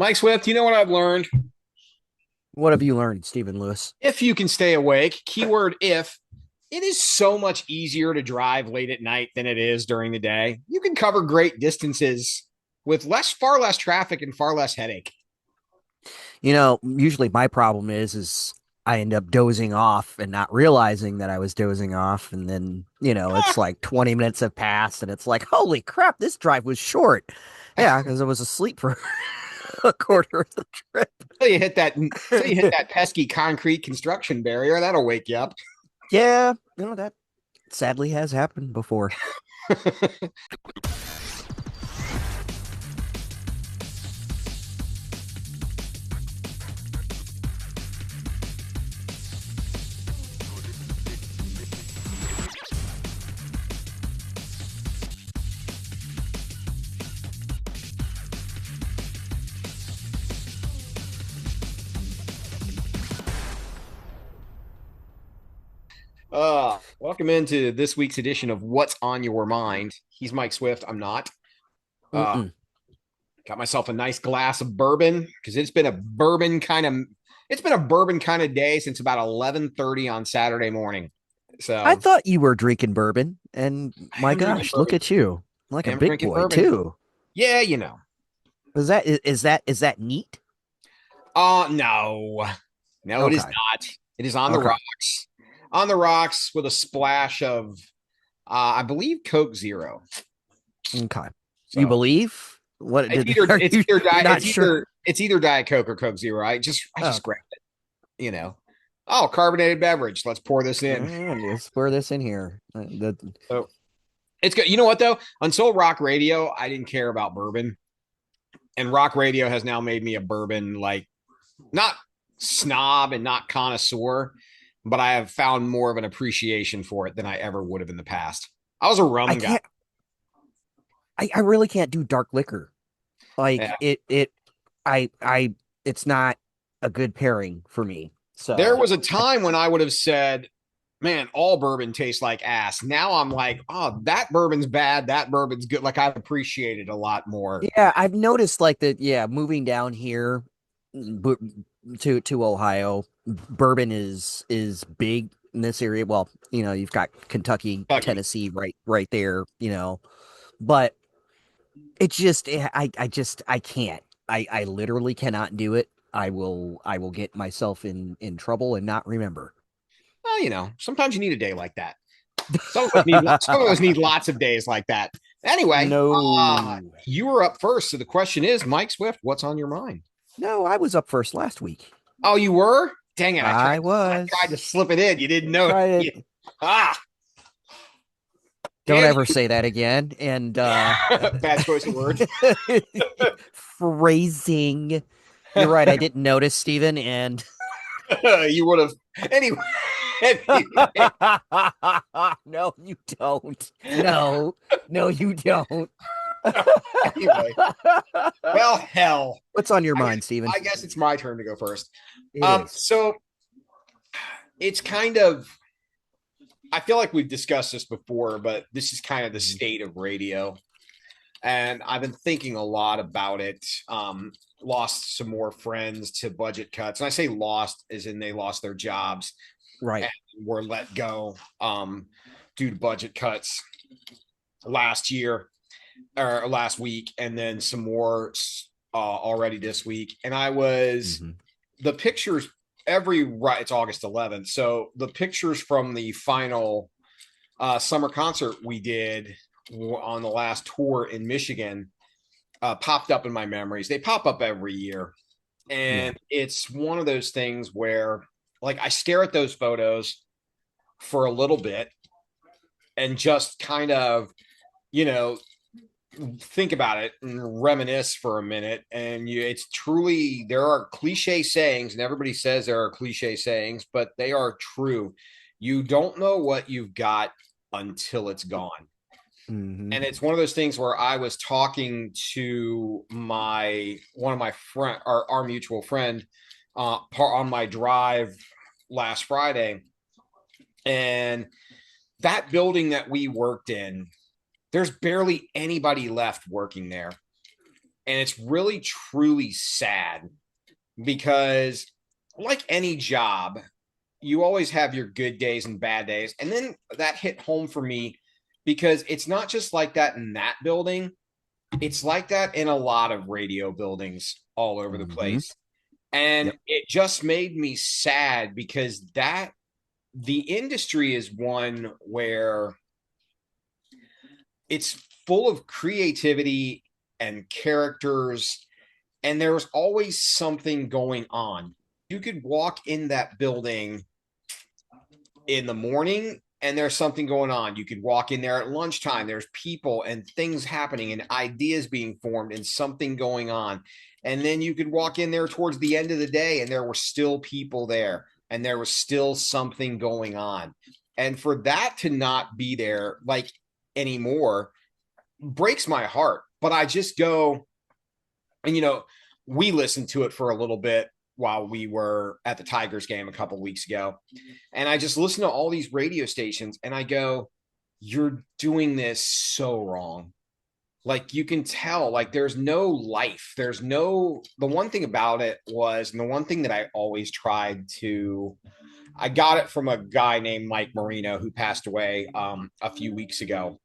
Mike Swift, you know what I've learned? What have you learned, Stephen Lewis? If you can stay awake, keyword if, it is so much easier to drive late at night than it is during the day. You can cover great distances with far less traffic and far less headache. Usually my problem is I end up dozing off and not realizing that I was dozing off. And then, it's Ah, like 20 minutes have passed and it's like, holy crap, this drive was short. Yeah, because I was asleep for a quarter of the trip. till you hit that pesky concrete construction barrier, that'll wake you up. Yeah, that sadly has happened before. Welcome into this week's edition of What's on Your Mind. He's Mike Swift. I'm not. Uh, Mm-mm. got myself a nice glass of bourbon because it's been a bourbon kind of day since about 11:30 on Saturday morning. I So thought you were drinking bourbon, and I my am drinking gosh, look bourbon. at you, like I a am big drinking boy bourbon. too. Yeah, Is that neat? No. No, it is Okay. not. It is on the Okay. rocks. On the rocks with a splash of I believe Coke Zero. Okay. You So believe? What it's did either are it's you either you're di- not it's sure? either it's either Diet Coke or Coke Zero. I just Okay. grabbed it. Oh, carbonated beverage. Let's pour this in. Let's pour this in here. So it's good. You know what though? Until rock radio, I didn't care about bourbon. And rock radio has now made me a bourbon like not snob and not connoisseur, but I have found more of an appreciation for it than I ever would have in the past. I was a I rum guy. can't I really can't do dark liquor. Yeah. Like I it's not a good pairing for me. There So was a I time when I would have said, man, all bourbon tastes like ass. Now I'm like, oh, that bourbon's bad. That bourbon's good. Like I've appreciated a lot more. yeah, I've noticed like that, yeah, moving down here bu- to Ohio, bourbon is big in this area. Well, you've got Kentucky, Kentucky. Tennessee right there. But it's just I can't. I literally cannot do it. I will get myself in trouble and not remember. Well, sometimes you need a day like that. Some of us need lots of days like that. Anyway, No. you were up first. So the question is, Mike Swift, what's on your mind? No, I was up first last week. Oh, you were? Dang it. I tried I I tried to was. slip it in. You didn't know. Try Yeah. it. Ah, Don't damn ever say that again. And you. Bad choice of words. phrasing. You're right. I didn't notice, Stephen, and You would have. Anyway, anyway, no, you don't. No, no, you don't. anyway. Well, hell. What's on your I guess, mind, Stephen? I guess it's my turn to go first. It is. So it's kind of I feel like we've discussed this before, but this is kind of the state of radio. And I've been thinking a lot about it. Lost some more friends to budget cuts. And I say lost as in they lost their jobs and Right. were let go due to budget cuts last year or last week. And then some more already this week. And Hmm. the pictures it's August 11th. So the pictures from the final summer concert we did on the last tour in Michigan popped up in my memories. They pop up every year. Yeah. And it's one of those things where, like, I stare at those photos for a little bit and just kind of, you know, think about it and reminisce for a minute. And it's truly, there are cliche sayings, and everybody says there are cliche sayings, but they are true. You don't know what you've got until it's gone. Hmm. And it's one of those things where I was talking to one of my friend, our mutual friend, on my drive last Friday, and that building that we worked in, there's barely anybody left working there. And it's really truly sad because, like any job, you always have your good days and bad days. And then that hit home for me because it's not just like that in that building, it's like that in a lot of radio buildings all over the Mm-hmm. place. And Yep. it just made me sad because that the industry is one where it's full of creativity and characters, and there's always something going on. You could walk in that building in the morning and there's something going on. You could walk in there at lunchtime. There's people and things happening and ideas being formed and something going on. And then you could walk in there towards the end of the day and there were still people there and there was still something going on. And for that to not be there like anymore breaks my heart. But I just go, and we listened to it for a little bit while we were at the Tigers game a couple weeks ago. And I just listened to all these radio stations and I go, you're doing this so wrong. Like you can tell, like there's no life. There's no, the one thing about it was, and the one thing that I always tried to, I got it from a guy named Mike Marino who passed away a few weeks ago.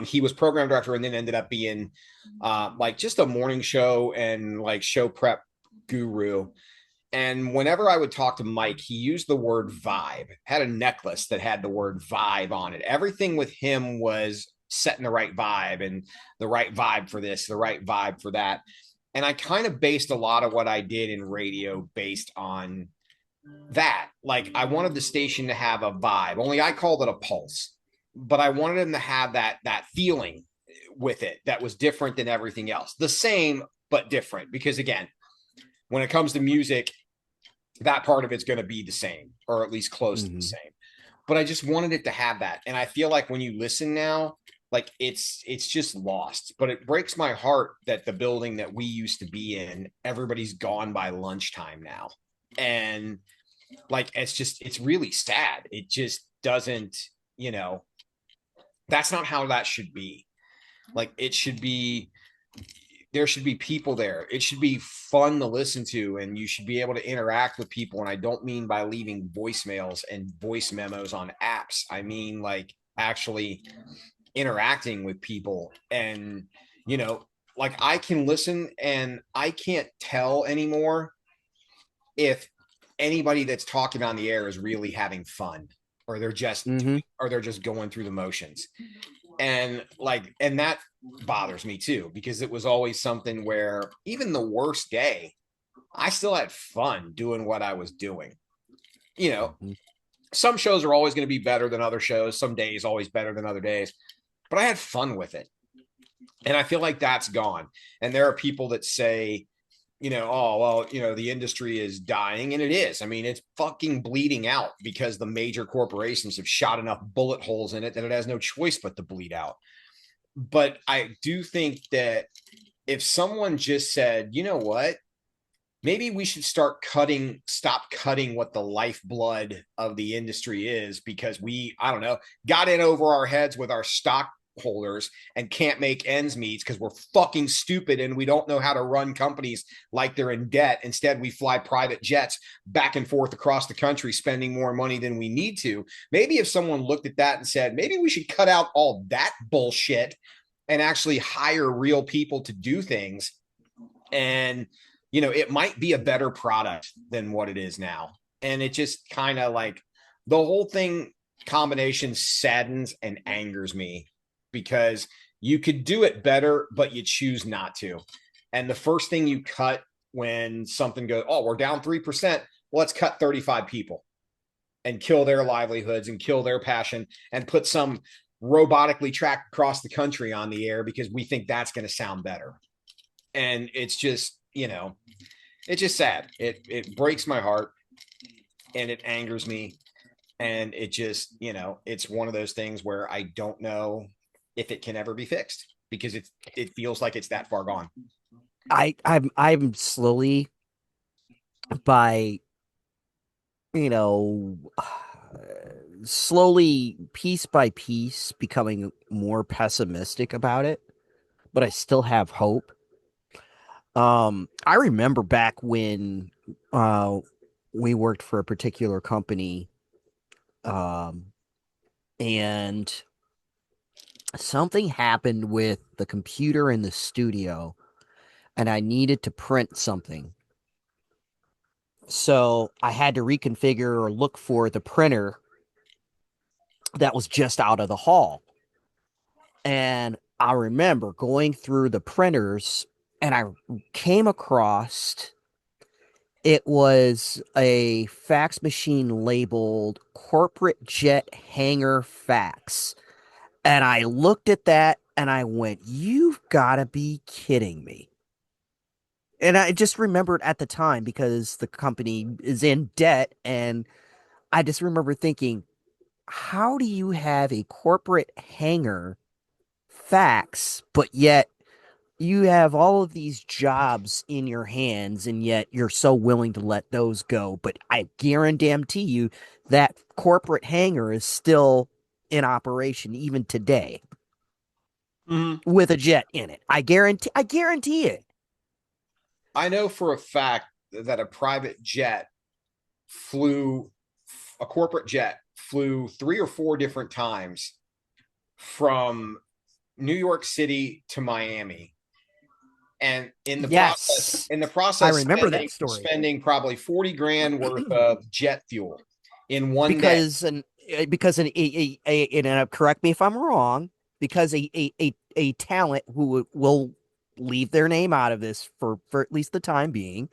He was program director and then ended up being like just a morning show and like show prep guru. And whenever I would talk to Mike, he used the word vibe, had a necklace that had the word vibe on it. Everything with him was setting the right vibe and the right vibe for this, the right vibe for that. And I kind of based a lot of what I did in radio based on that. Like I wanted the station to have a vibe, only I called it a pulse, but I wanted them to have that feeling with it that was different than everything else. The same, but different. Because again, when it comes to music, that part of it's going to be the same, or at least close to the Mm-hmm. same. But I just wanted it to have that. And I feel like when you listen now, like it's just lost. But it breaks my heart that the building that we used to be in, everybody's gone by lunchtime now. And like it's really sad. It just doesn't, you know, that's not how that should be. Like it should be, there should be people there. It should be fun to listen to, and you should be able to interact with people. And I don't mean by leaving voicemails and voice memos on apps. I mean like actually interacting with people. And you know, like I can listen and I can't tell anymore if anybody that's talking on the air is really having fun or they're just Mm-hmm. doing, or they're just going through the motions. And like, and that bothers me too, because it was always something where even the worst day, I still had fun doing what I was doing. You know, Mm-hmm. some shows are always going to be better than other shows, some days always better than other days, but I had fun with it. And I feel like that's gone. And there are people that say, oh, well, the industry is dying. And it is. I mean, it's fucking bleeding out because the major corporations have shot enough bullet holes in it that it has no choice but to bleed out. But I do think that if someone just said, you know what, maybe we should stop cutting what the lifeblood of the industry is because we, I don't know, got in over our heads with our stockholders and can't make ends meet because we're fucking stupid and we don't know how to run companies like they're in debt. Instead, we fly private jets back and forth across the country, spending more money than we need to. Maybe if someone looked at that and said, maybe we should cut out all that bullshit and actually hire real people to do things. And, it might be a better product than what it is now. And it just kind of like the whole thing combination saddens and angers me because you could do it better, but you choose not to. And the first thing you cut when something goes, oh, we're down 3%, well, let's cut 35 people and kill their livelihoods and kill their passion and put some robotically tracked across the country on the air because we think that's going to sound better. And it's just, it's just sad. It breaks my heart and it angers me. And it just, it's one of those things where I don't know if it can ever be fixed because it feels like it's that far gone. I'm slowly by you know slowly piece by piece becoming more pessimistic about it, but I still have hope I remember back when uh we worked for a particular company, um, and something happened with the computer in the studio, and I needed to print something. So I had to reconfigure or look for the printer that was just out of the hall. And I remember going through the printers and I came across it was a fax machine labeled corporate jet hangar fax. And I looked at that and I went, "You've got to be kidding me." And I just remembered at the time because the company is in debt. And I just remember thinking, how do you have a corporate hangar fax, but yet you have all of these jobs in your hands, and yet you're so willing to let those go? But I guarantee you that corporate hangar is still in operation even today Mhm. with a jet in it. I guarantee it. I know for a fact that a private jet flew, a corporate jet flew 3 or 4 different times from New York City to Miami, and Yes. in the I process, remember that story spending probably 40 grand worth of jet fuel in one day. because correct me if I'm wrong, because a talent who will leave their name out of this for at least the time being,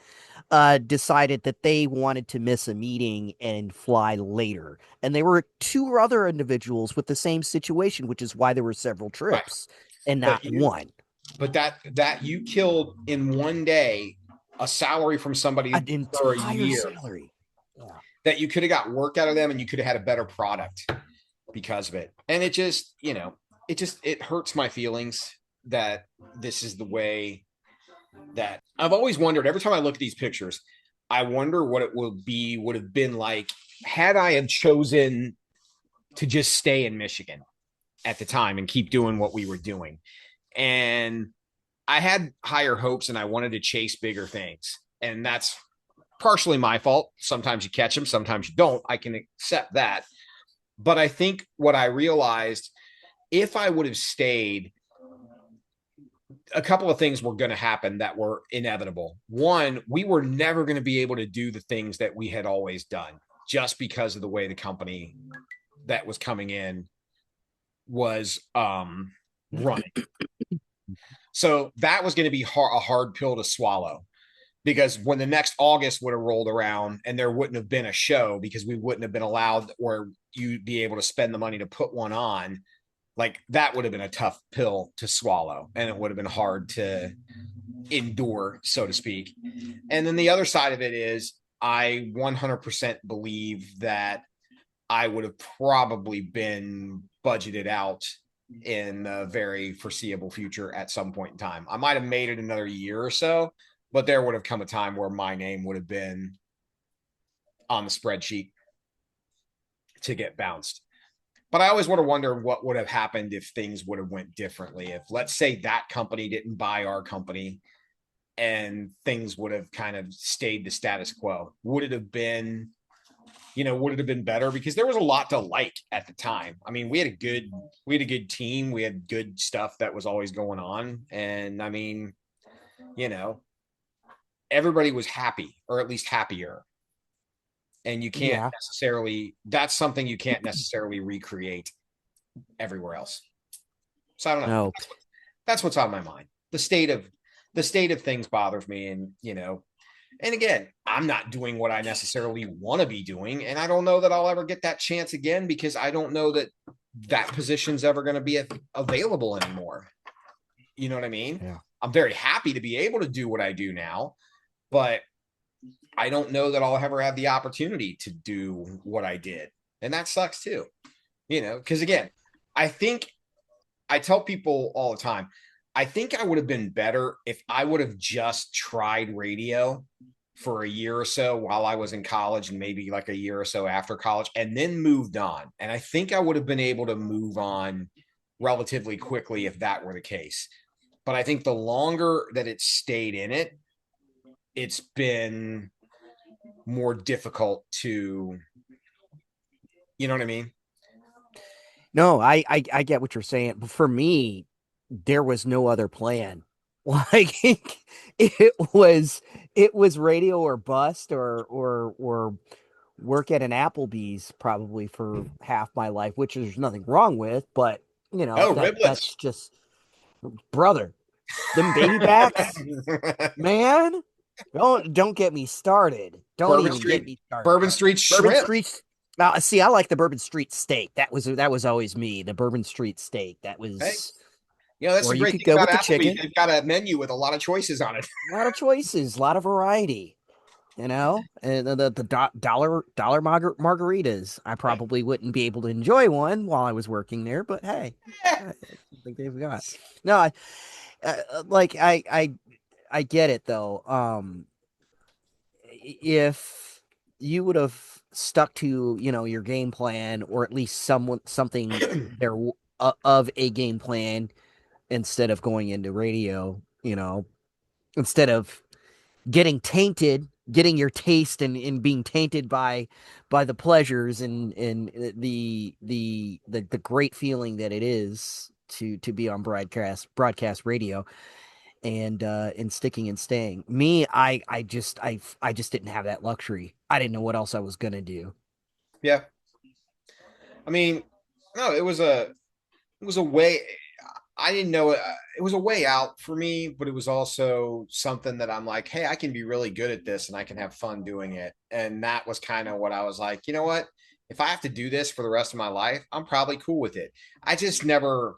decided that they wanted to miss a meeting and fly later. And there were two other individuals with the same situation, which is why there were several Right. trips and But not you, one. that you killed in one day a salary from An somebody for a entire year salary. Yeah. that you could have got work out of them, and you could have had a better product because of it. And it just, it hurts my feelings that this is the way that I've always wondered. Every time I look at these pictures, I wonder what it would have been like had I had chosen to just stay in Michigan at the time and keep doing what we were doing. And I had higher hopes and I wanted to chase bigger things. And that's partially my fault. Sometimes you catch them, sometimes you don't. I can accept that. But I think what I realized, if I would have stayed, a couple of things were going to happen that were inevitable. One, we were never going to be able to do the things that we had always done just because of the way the company that was coming in was running. So that was going to be a hard pill to swallow, because when the next August would have rolled around and there wouldn't have been a show because we wouldn't have been allowed, or you'd be able to spend the money to put one on, like that would have been a tough pill to swallow and it would have been hard to endure, so to speak. And then the other side of it is, I 100% believe that I would have probably been budgeted out in the very foreseeable future at some point in time. I might have made it another year or so, but there would have come a time where my name would have been on the spreadsheet to get bounced. But I always want to wonder what would have happened if things would have went differently. If, let's say, that company didn't buy our company and things would have kind of stayed the status quo, would it have been, would it have been better? Because there was a lot to like at the time. I mean, we had a good team. We had good stuff that was always going on. And I mean, you know, everybody was happy, or at least happier. And you can't Yeah. necessarily, that's something you can't necessarily recreate everywhere else. So I don't know. No. That's what's on my mind. The state of things bothers me. And and again, I'm not doing what I necessarily want to be doing. And I don't know that I'll ever get that chance again, because I don't know that that position's ever going to be available anymore. You know what I mean? Yeah. I'm very happy to be able to do what I do now, but I don't know that I'll ever have the opportunity to do what I did. And that sucks too, because again, I think I tell people all the time, I think I would have been better if I would have just tried radio for a year or so while I was in college, and maybe like a year or so after college, and then moved on. And I think I would have been able to move on relatively quickly if that were the case. but I think the longer that it stayed in it, it's been more difficult to, you know what I mean? No, I get what you're saying. But for me, there was no other plan. Like it was it was radio or bust or work at an Applebee's probably for half my life, which there's nothing wrong with, but Oh, that's riblets. just brother. Them baby backs, man. Don't get me started. Don't Bourbon even get Street, me started. Bourbon Street Bourbon shrimp. Street. Now, see, I like the Bourbon Street steak. That was always me. The Bourbon Street steak. That Hey, was, that's or the you great could thing go about with the Applebee's. chicken. They've got a menu with a lot of choices on it. A lot of choices, a lot of variety. And the dollar margaritas. I probably wouldn't be able to enjoy one while I was working there, but hey, I think they've got. No, like I get it though. If you would have stuck to your game plan, or at least something there of a game plan, instead of going into radio, instead of getting your taste and being tainted by the pleasures and the great feeling that it is to be on broadcast radio, and sticking and staying. Me, I just didn't have that luxury. I didn't know what else I was gonna do. Yeah. I mean, no, it was a way. I didn't know it was a way out for me, but it was also something that I'm like, hey, I can be really good at this and I can have fun doing it. And that was kind of what I was like, you know what? If I have to do this for the rest of my life, I'm probably cool with it. I just never,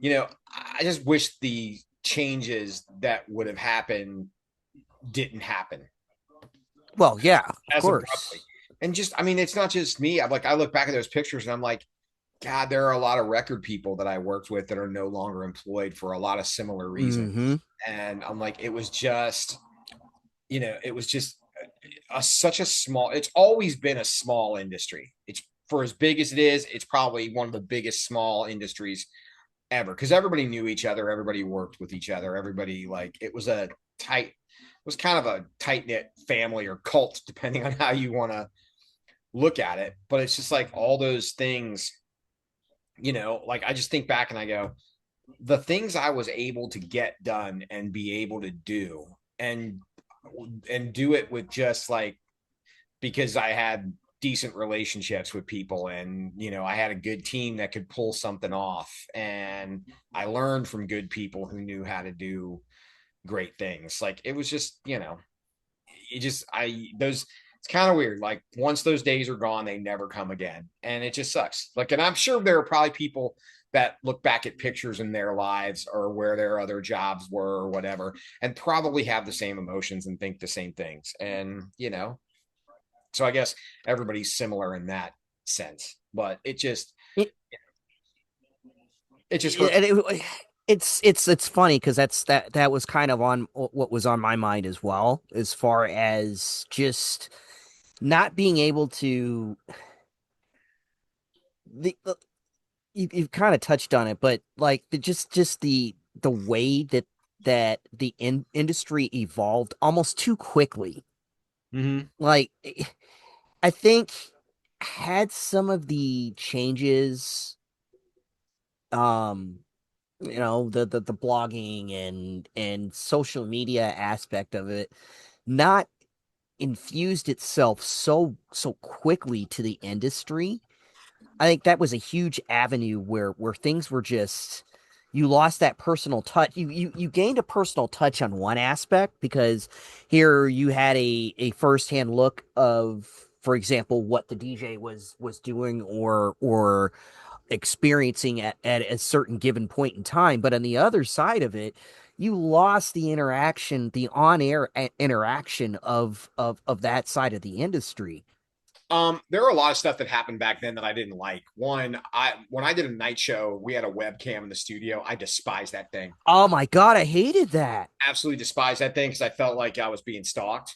I just wish the changes that would have happened didn't happen Well, yeah, of as abruptly. course. And just, I mean, it's not just me. I'm like, I look back at those pictures and I'm like, God, there are a lot of record people that I worked with that are no longer employed for a lot of similar reasons. Mm-hmm. And I'm like, it was just, it was just such a small, it's always been a small industry. It's for as big as it is, it's probably one of the biggest small industries ever because everybody knew each other. Everybody worked with each other. Everybody, like, it was kind of a tight knit family or cult, depending on how you want to look at it. But it's just like all those things, like I just think back and I go, the things I was able to get done and be able to do and do it with just like because I had decent relationships with people and I had a good team that could pull something off and I learned from good people who knew how to do great things. Like it was just, it just I those it's kind of weird. Like once those days are gone, they never come again. And it just sucks. Like, and I'm sure there are probably people that look back at pictures in their lives or where their other jobs were or whatever, and probably have the same emotions and think the same things. And, so I guess everybody's similar in that sense. But it just hurts. And it's funny because that was kind of on what was on my mind as well, as far as just not being able to the you've kind of touched on it, but like just the way that the industry evolved almost too quickly. Mm-hmm. Like I think had some of the changes, um the blogging and social media aspect of it, not infused itself so quickly to the industry. I think that was a huge avenue where things were just, you lost that personal touch. You gained a personal touch on one aspect because here you had a firsthand look of, for example, what the DJ was doing or experiencing at a certain given point in time. But on the other side of it, you lost the interaction, the on-air interaction of that side of the industry. There are a lot of stuff that happened back then that I didn't like. One, when I did a night show, we had a webcam in the studio. I despised that thing. Oh my God, I hated that. Absolutely despised that thing because I felt like I was being stalked.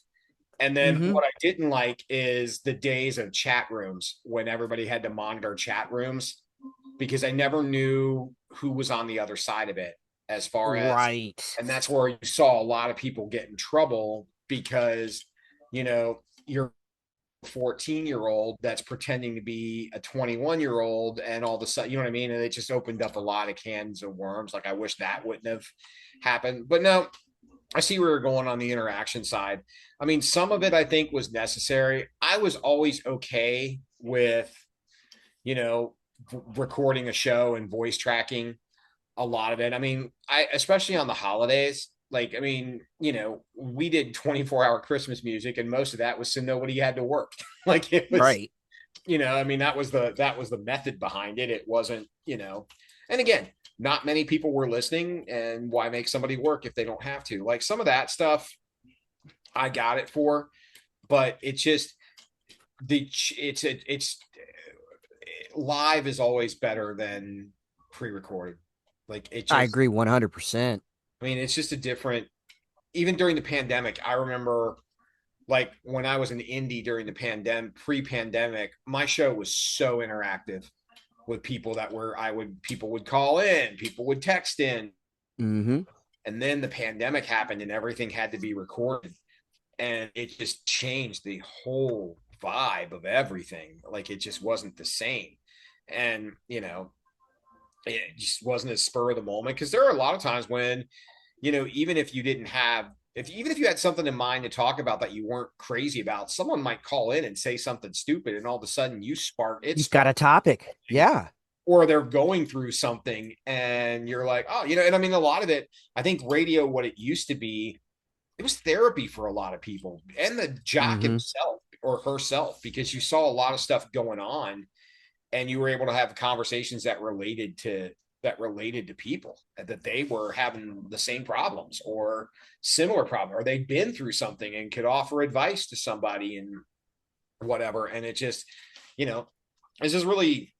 And then Mm-hmm. what I didn't like is the days of chat rooms when everybody had to monitor chat rooms because I never knew who was on the other side of it. as far as, Right. and that's where you saw a lot of people get in trouble because, you're 14-year-old that's pretending to be a 21-year-old, and all of a sudden, you know what I mean? And it just opened up a lot of cans of worms. Like, I wish that wouldn't have happened. But no, I see where you're going on the interaction side. I mean, some of it I think was necessary. I was always okay with, you know, recording a show and voice tracking a lot of it. I mean, I especially on the holidays, like, I mean, we did 24-hour Christmas music, and most of that was so nobody had to work. Like, it was, Right. I mean, that was the method behind it. It wasn't, and again, not many people were listening, and why make somebody work if they don't have to? Like, some of that stuff I got it for, but it's just it's live is always better than pre-recorded. Like, it I just, agree 100%. I mean, it's just a different, even during the pandemic, I remember, like, when I was an indie during the pandemic, pre-pandemic, my show was so interactive with people that were, people would call in, people would text in. Mm-hmm. And then the pandemic happened and everything had to be recorded. And it just changed the whole vibe of everything. Like, it just wasn't the same. And, it just wasn't a spur of the moment, because there are a lot of times when, even if you didn't have, even if you had something in mind to talk about that you weren't crazy about, someone might call in and say something stupid, and all of a sudden You've got spark, a topic. Yeah. or they're going through something, and you're like, oh, and I mean, a lot of it, I think radio, what it used to be, it was therapy for a lot of people, and the jock Mm-hmm. himself or herself, because you saw a lot of stuff going on, and you were able to have conversations that related to people, that they were having the same problems or similar problem, or they'd been through something and could offer advice to somebody and whatever. And it just, you know it's just really,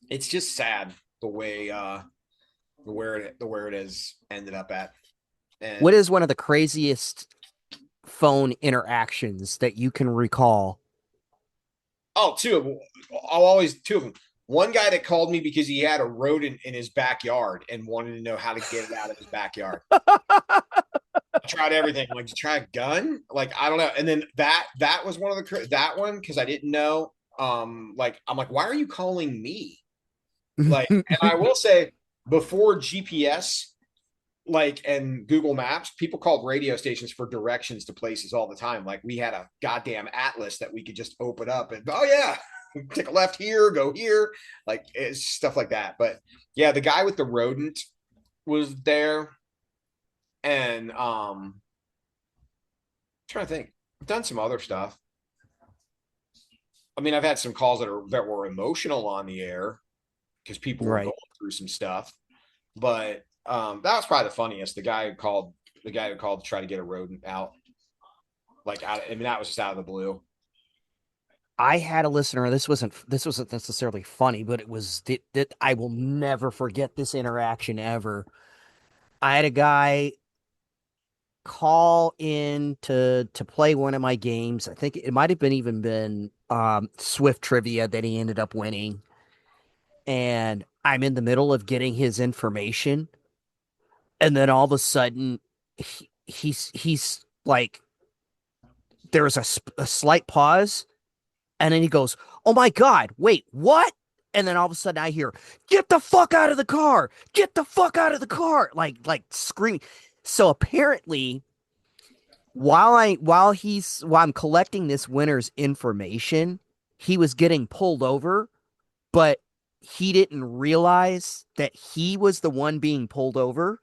it's just sad the way the where it has ended up at. What And is one of the craziest phone interactions that you can recall? oh, two of them. I'll always two of them. One guy that called me because he had a rodent in his backyard and wanted to know how to get it out of his backyard. I tried everything. I'm like, to try a gun? Like, I don't know. And then that was one of that one, because I didn't know. Like, I'm like, why are you calling me? Like, and I will say, before GPS, like, and Google Maps, people called radio stations for directions to places all the time. Like, we had a goddamn atlas that we could just open up and, oh yeah, take a left here, go here, like, it's stuff like that. But yeah, the guy with the rodent was there, and trying to think, I've done some other stuff. I mean, I've had some calls that were emotional on the air because people were Right. going through some stuff. But that was probably the funniest. The guy who called to try to get a rodent out. Like, I mean, that was just out of the blue. I had a listener. This wasn't necessarily funny, but it was that I will never forget this interaction ever. I had a guy call in to play one of my games. I think it might have been Swift Trivia that he ended up winning. And I'm in the middle of getting his information, and then all of a sudden he's like, there was a slight pause, and then he goes, "Oh my god, wait, what?" And then all of a sudden I hear, "Get the fuck out of the car! Get the fuck out of the car!" Like screaming. So apparently, while I'm collecting this winner's information, he was getting pulled over, but he didn't realize that he was the one being pulled over.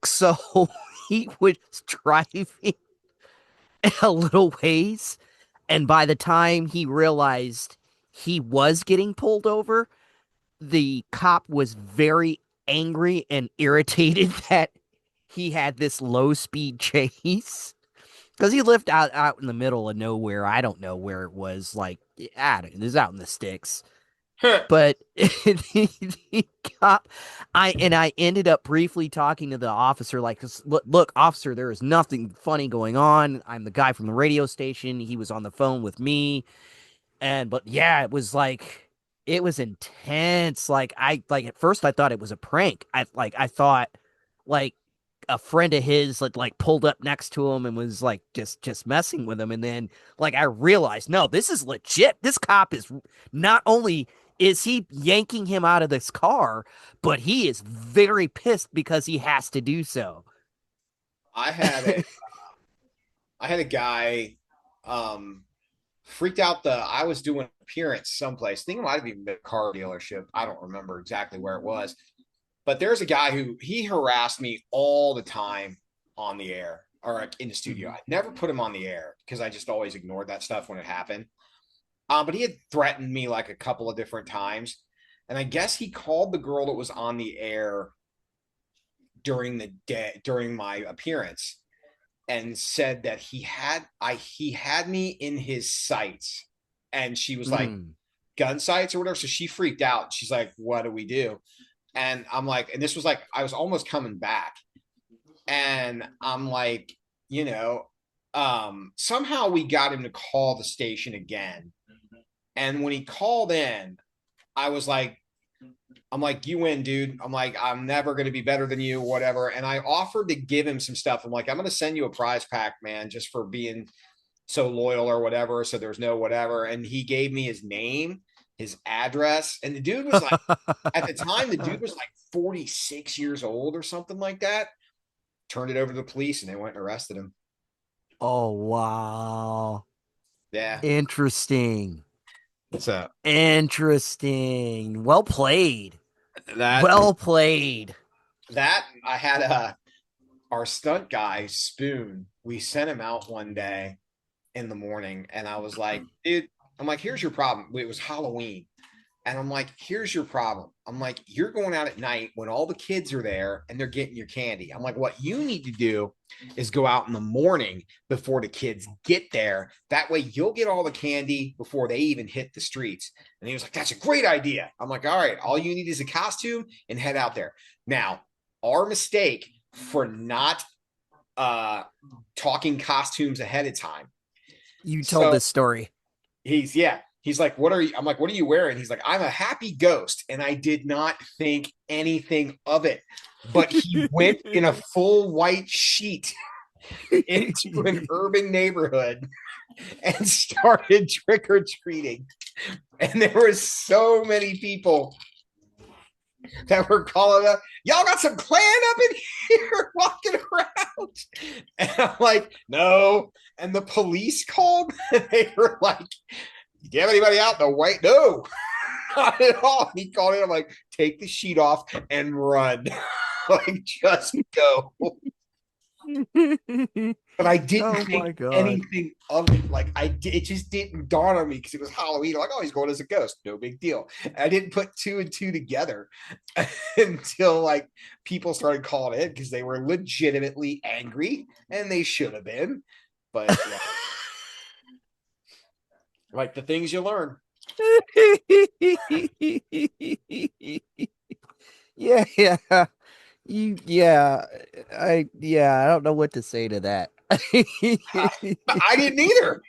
So he was driving a little ways, and by the time he realized he was getting pulled over, the cop was very angry and irritated that he had this low speed chase because he lived out in the middle of nowhere. I don't know where it was. Like, it was out in the sticks. But the cop, I ended up briefly talking to the officer, like, look, officer, there is nothing funny going on. I'm the guy from the radio station. He was on the phone with me, but yeah, it was like. it was intense. Like at first I thought it was a prank. I thought like a friend of his like pulled up next to him and was like just messing with him, and then like I realized, no, this is legit. This cop is not only is he yanking him out of this car, but he is very pissed because he has to do so. I had a I had a guy um freaked out. The I was doing an appearance someplace. I think it might have even been a car dealership. I don't remember exactly where it was. But there's a guy who he harassed me all the time on the air or in the studio. Mhm. I never put him on the air because I just always ignored that stuff when it happened. But he had threatened me like a couple of different times. And I guess he called the girl that was on the air during the day during my appearance and said that he had me in his sights. And she was like, Mm. gun sights or whatever. So she freaked out. She's like, what do we do? And I'm like, and this was like, I was almost coming back. And I'm like, you know, somehow we got him to call the station again. And when he called in, I was like, I'm like, you win, dude. I'm like, I'm never going to be better than you, whatever. And I offered to give him some stuff. I'm like, I'm going to send you a prize pack, man, just for being so loyal or whatever. So there's no whatever. And he gave me his name, his address. And the dude was like, at the time, the dude was like 46 years old or something like that. Turned it over to the police and they went and arrested him. Oh wow. Yeah. Interesting. So Interesting. Well played. that, Well played. that I had our stunt guy, Spoon, we sent him out one day in the morning. And I was like, dude, I'm like, here's your problem. It was Halloween. And I'm like, here's your problem. I'm like, you're going out at night when all the kids are there and they're getting your candy. I'm like, what you need to do is go out in the morning before the kids get there. That way you'll get all the candy before they even hit the streets. And he was like, that's a great idea. I'm like, all right, all you need is a costume and head out there. Now, our mistake for not uh talking costumes ahead of time. You told So this story. he's like, what are you? I'm like, what are you wearing? He's like, I'm a happy ghost. And I did not think anything of it. But he went in a full white sheet into an urban neighborhood and started trick or treating. And there were so many people that were calling up, y'all got some clan up in here walking around. And I'm like, no. And the police called and they were like, do you have anybody out in the white? No, not at all. He called in. I'm like, take the sheet off and run. Like, just go. But I didn't Oh think my god. anything of it. Like, it just didn't dawn on me because it was Halloween. I'm like, oh, he's going as a ghost. No big deal. I didn't put two and two together until like people started calling in because they were legitimately angry and they should have been. But yeah, like the things you learn. Yeah, yeah. I don't know what to say to that. I didn't either.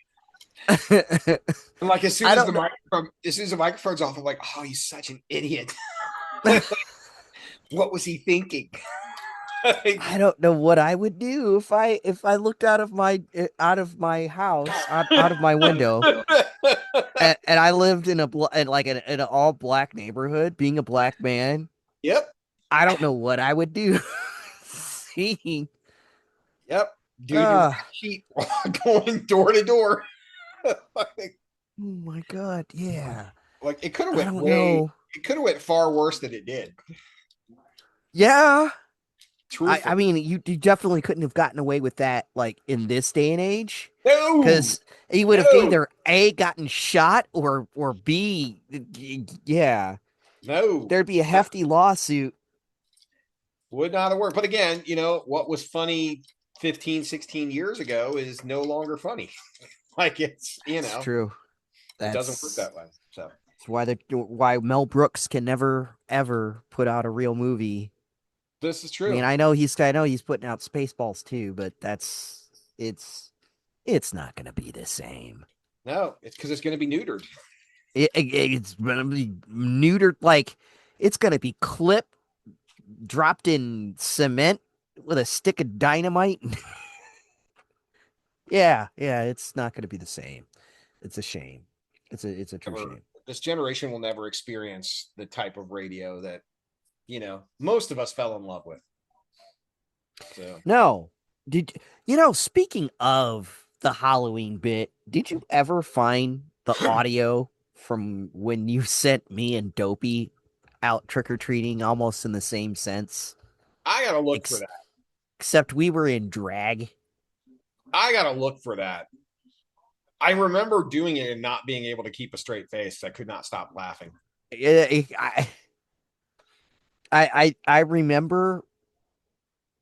And like as soon I as don't know. as soon as the microphone's off, I'm like, oh, he's such an idiot. Like, what was he thinking? Like, I don't know what I would do if I looked out of my house out of my window, and I lived in in an all black neighborhood, being a black man. yep, I don't know what I would do. Seeing, yep. Dude in a uh, red sheet going door to door. like, oh my god, yeah. like it could have I went don't way. know. It could have went far worse than it did. Yeah, I Truthfully, mean, you definitely couldn't have gotten away with that like in this day and age, no, because he would have no, either A, gotten shot, or B, yeah, no. there'd be a hefty lawsuit. Would not have worked. But again, what was funny 15, 16 years ago is no longer funny. Like That's true. it doesn't work That's that way. So why Mel Brooks can never ever put out a real movie. this is I mean, true. I know he's putting out Spaceballs too, but it's it's not gonna be the same. No, it's because it's going to be neutered. It's gonna be neutered, like it's gonna be clipped, dropped in cement with a stick of dynamite. Yeah, yeah, it's not gonna be the same. It's a shame. It's a true Ever, shame. this generation will never experience the type of radio that most of us fell in love with. So No. Did speaking of the Halloween bit, did you ever find the audio from when you sent me and Dopey out trick-or-treating almost in the same sense? I gotta look for Ex- that. except we were in drag. I gotta look for that. I remember doing it and not being able to keep a straight face. I could not stop laughing. I remember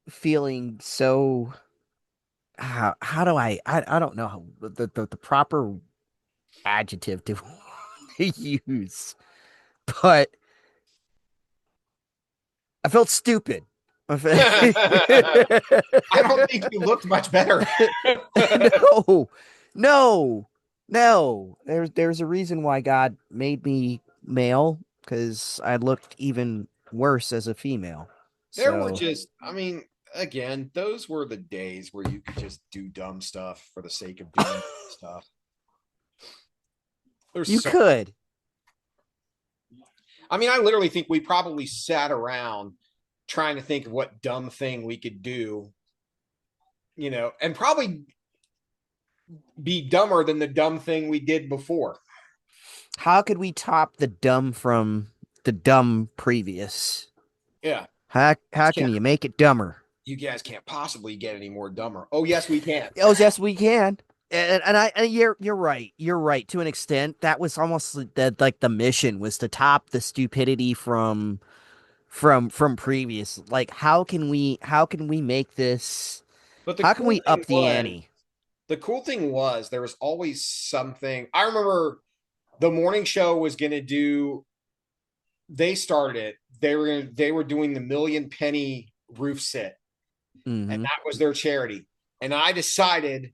feeling so how do I don't know how the proper adjective to use, but I felt stupid. I don't think you looked much better. No, no, no. There's a reason why God made me male, because I looked even worse as a female. There were So just, I mean, again, those were the days where you could just do dumb stuff for the sake of doing stuff. There's you so, could. I mean, I literally think we probably sat around trying to think of what dumb thing we could do, and probably be dumber than the dumb thing we did before. How could we top the dumb from the dumb previous? Yeah. How can you make it dumber? You guys can't possibly get any more dumber. Oh, yes, we can. Oh yes, we can. And you're right. You're right to an extent. That was almost like the mission was to top the stupidity from previous. Like how can we make this? But How can we up the ante? the cool thing was there was always something. I remember the morning show was going to do, they started it. They were doing the million penny roof sit, and Hmm. that was their charity. And I decided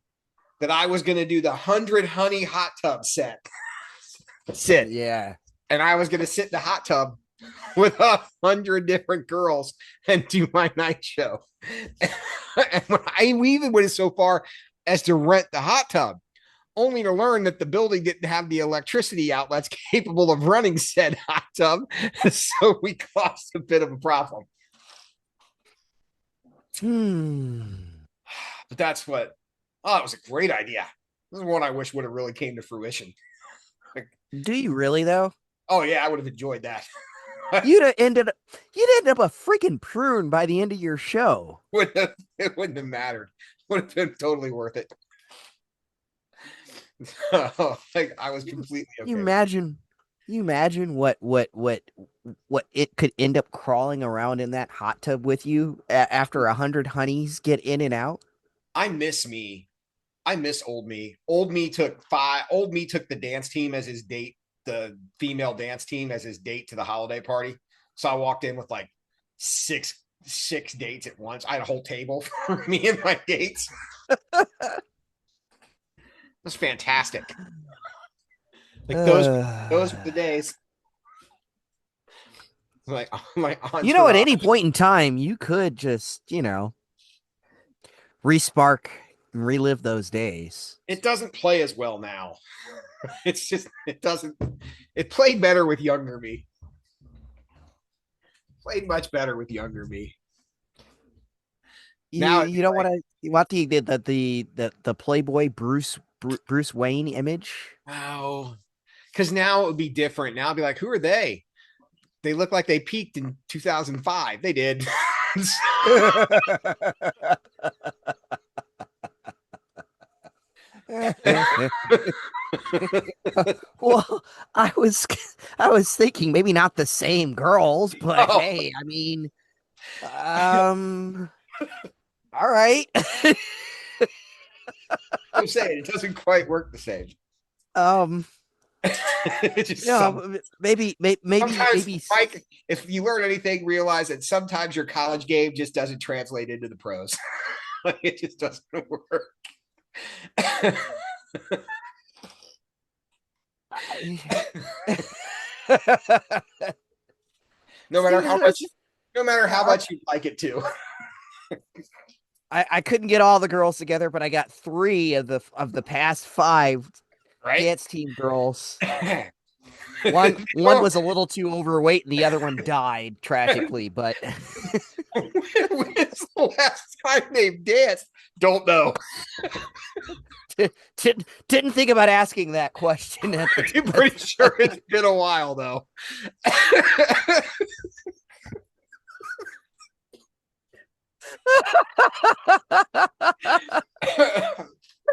that I was going to do the 100 honey hot tub sit, Yeah. and I was going to sit in the hot tub with 100 different girls and do my night show. And we even went so far as to rent the hot tub, only to learn that the building didn't have the electricity outlets capable of running said hot tub. So we caused a bit of a problem. Hmm. But that's it was a great idea. This is one I wish would have really came to fruition. Like, Do you really though? oh, yeah, I would have enjoyed that. You'd have ended up you'd end up a freaking prune by the end of your show. It wouldn't have mattered. Would have been totally worth it. Like, I was completely You okay with it. imagine you imagine what it could end up crawling around in that hot tub with you after 100 honeys get in and out. I miss me. I miss old me. Old me took five. Old me took the dance team as his date, the female dance team as his date to the holiday party. So I walked in with like six dates at once. I had a whole table for me and my dates. It was fantastic. Like those were the days. Like my At entourage. any point in time, you could just, respark and relive those days. It doesn't play as well now. It's just it doesn't. It played better with younger me. Played much better with younger me. You Now it'd be you don't want like, to you want the Playboy Bruce Wayne image. oh, because now it would be different. Now it'd be like, who are they? They look like they peaked in 2005. They did. Well, I was I was thinking maybe not the same girls, but Oh, hey, I mean, all right. I'm saying it doesn't quite work the same. um, It's just sometimes, maybe Mike, if you learn anything, realize that sometimes your college game just doesn't translate into the pros. Like, it just doesn't work. No matter See, how there's much, no matter how much you like it to, I couldn't get all the girls together, but I got three of the past five right? dance team girls. One Well, was a little too overweight, and the other one died tragically. But when's the last time they've danced? Don't know. didn't think about asking that question at the I'm at pretty the sure it's time. been a while though.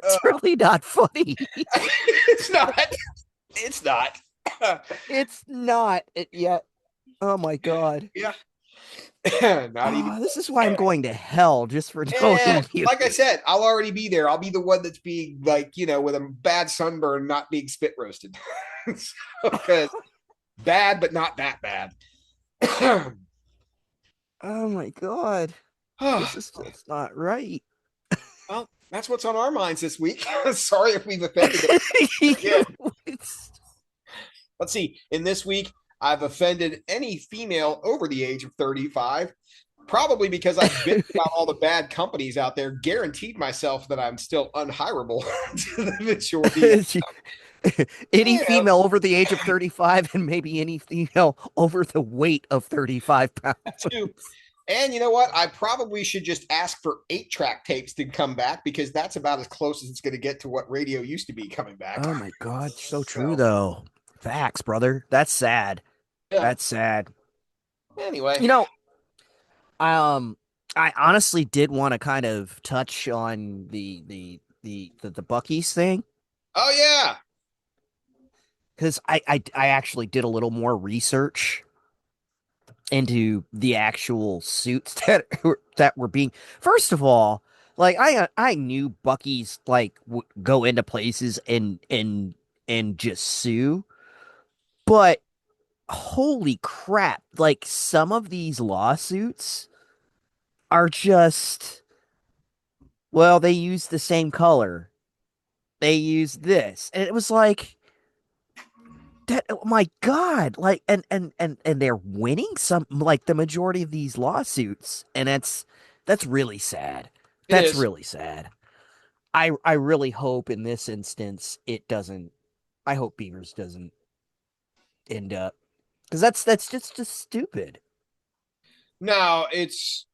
It's really not funny. It's not. It's not. It's not yet. Oh my god. Yeah. Not even. Oh, this is why I'm going to hell just for knowing you. Like I said, I'll already be there. I'll be the one that's being like, with a bad sunburn, not being spit roasted. Because bad, but not that bad. Oh my god. This is just not right. Well, that's what's on our minds this week. Sorry if we've offended it again. It's- Let's see. In this week, I've offended any female over the age of 35, probably because I've bitched about all the bad companies out there, guaranteed myself that I'm still unhirable to the majority. any You know, female over the age of 35 and maybe any female over the weight of 35 pounds. too. And you know what? I probably should just ask for 8-track tapes to come back because that's about as close as it's going to get to what radio used to be coming back. Oh my god, so true So, though. Facts, brother. That's sad. yeah. That's sad. Anyway. You know, um I honestly did want to kind of touch on the Bucky's thing Oh, yeah. because I actually did a little more research into the actual suits that were being. First of all, like I knew Bucky's like would go into places and just sue, but holy crap, like some of these lawsuits are just, well, they use the same color. They use this. And it was like that, oh my God. Like and they're winning some, like the majority of these lawsuits. And that's really sad. It That's is. really sad. I really hope in this instance it doesn't, I hope Beavers doesn't end up, because that's just stupid. No, it's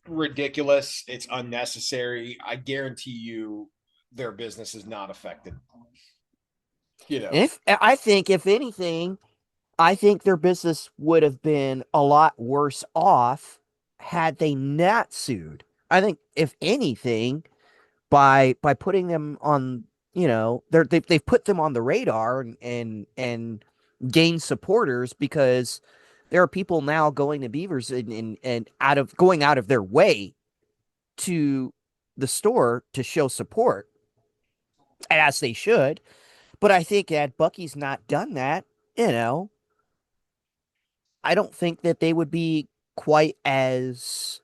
ridiculous. It's unnecessary. I guarantee you their business is not affected. You know. And if I think if anything, I think their business would have been a lot worse off had they not sued. I think if anything, by putting them on, they've put them on the radar and gained supporters, because there are people now going to Beavers and out of their way to the store to show support, as they should. But I think that Bucky's not done that, you know. I don't think that they would be quite as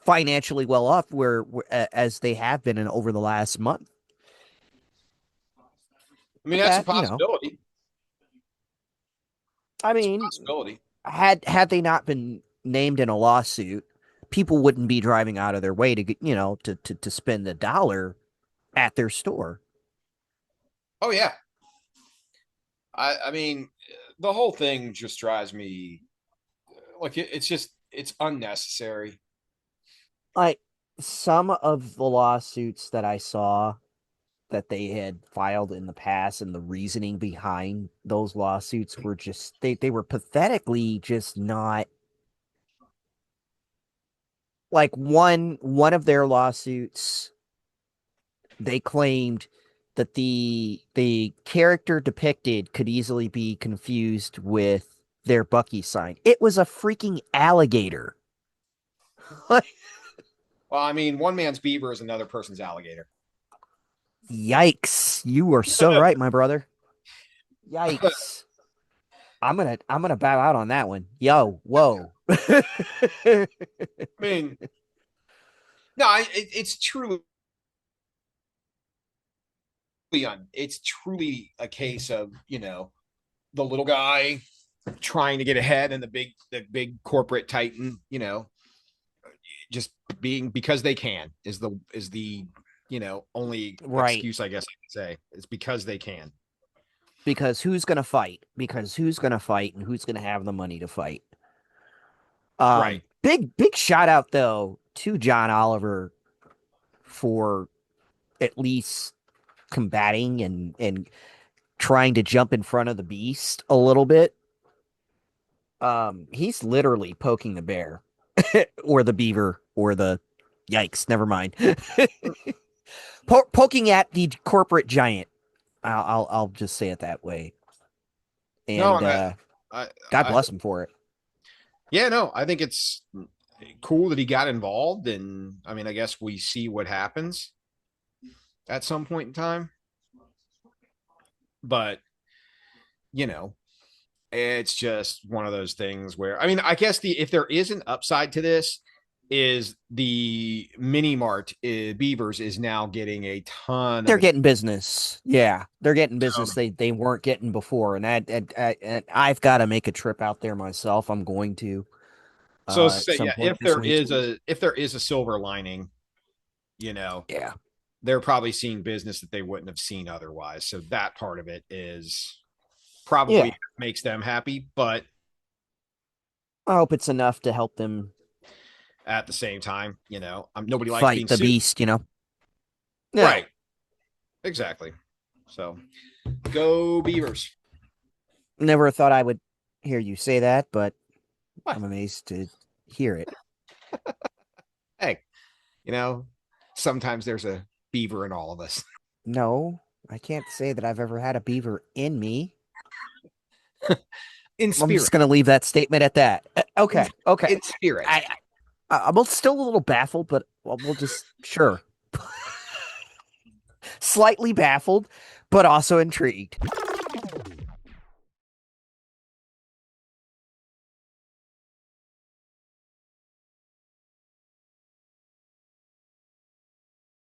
financially well off as they have been in over the last month. I mean, But that's a that, possibility. I It's a mean, possibility. had they not been named in a lawsuit, people wouldn't be driving out of their way to get, to spend a dollar at their store. Oh yeah. I mean, the whole thing just drives me like it's unnecessary. Like some of the lawsuits that I saw that they had filed in the past, and the reasoning behind those lawsuits were just, they were pathetically just not, like one of their lawsuits, they claimed that the character depicted could easily be confused with their Bucky sign. It was a freaking alligator. Well, I mean, one man's beaver is another person's alligator. Yikes. You are so right, my brother. Yikes. I'm gonna bow out on that one. Yo, whoa. I mean, no, it's truly it's truly a case of, the little guy trying to get ahead and the big corporate titan, just being because they can is the only Right. excuse I guess I could say. It's because they can. Because who's going to fight? Because who's going to fight and who's going to have the money to fight? Right. Big shout out though to John Oliver for at least combating and trying to jump in front of the beast a little bit. He's literally poking the bear or the beaver or the yikes, never mind. Poking at the corporate giant. I'll just say it that way. No, And I, God I bless him for it. yeah, no, I think it's cool that he got involved, and I mean, I guess we see what happens at some point in time, but you know, it's just one of those things where I mean, I guess if there is an upside to this is the mini mart Beavers is now getting a ton They're of getting business. Yeah, they're getting ton business of, they weren't getting before, and I've got to make a trip out there myself. I'm going to so at say some yeah, point this week. if there is a silver lining, you know, Yeah, they're probably seeing business that they wouldn't have seen otherwise. So that part of it is probably yeah. makes them happy, but I hope it's enough to help them at the same time, nobody likes fight being the sued. beast. No, Right. Exactly. So go Beavers. never thought I would hear you say that, but What? I'm amazed to hear it. Hey, you know, sometimes there's a beaver in all of us. No, I can't say that I've ever had a beaver in me. In I'm just spirit. gonna leave that statement at that. In, Okay, okay. in spirit. I, I'm still a little baffled, but we'll just sure, slightly baffled, but also intrigued.